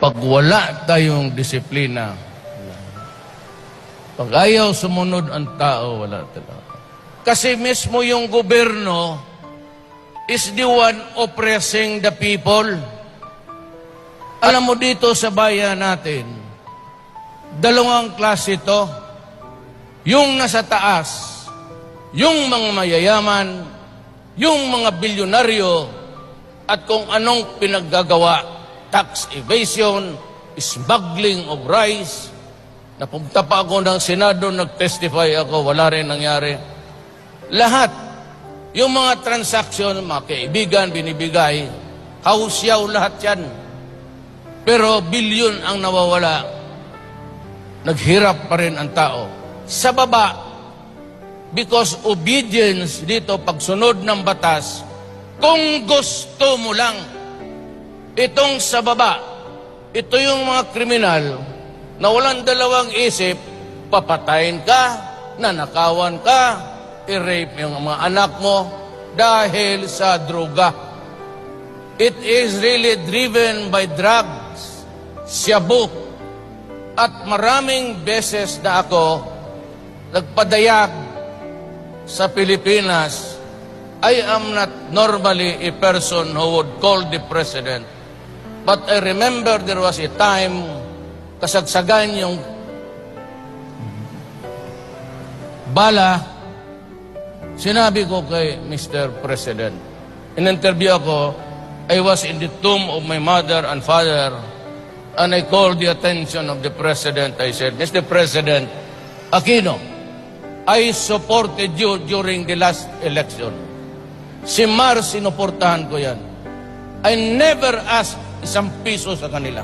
Pag wala tayong disiplina, pag ayaw sumunod ang tao, wala talaga. Kasi mismo yung gobyerno is the one oppressing the people. Alam mo dito sa bayan natin, dalawang klase ito. Yung nasa taas, yung mga mayayaman, yung mga bilyonaryo, at kung anong pinaggagawa, tax evasion, smuggling of rice. Napunta pa ako ng Senado, nag-testify ako, wala rin nangyari. Lahat, yung mga transaksyon, mga kaibigan, binibigay, hausyaw lahat yan. Pero bilyon ang nawawala, naghirap pa rin ang tao. Sa baba, because obedience dito, pagsunod ng batas, kung gusto mo lang, itong sa baba, ito yung mga kriminal na walang dalawang isip, papatayin ka, nanakawan ka, i-rape yung mga anak mo dahil sa droga. It is really driven by drugs, shabu. At maraming beses na ako nagpadayag sa Pilipinas, I am not normally a person who would call the president. But I remember there was a time, kasagsagan yung bala, sinabi ko kay Mr. President, in-interview ako, I was in the tomb of my mother and father, and I called the attention of the President. I said, Mr. President Aquino, I supported you during the last election. Si Mar, sinuportahan ko yan. I never asked isang piso sa kanila.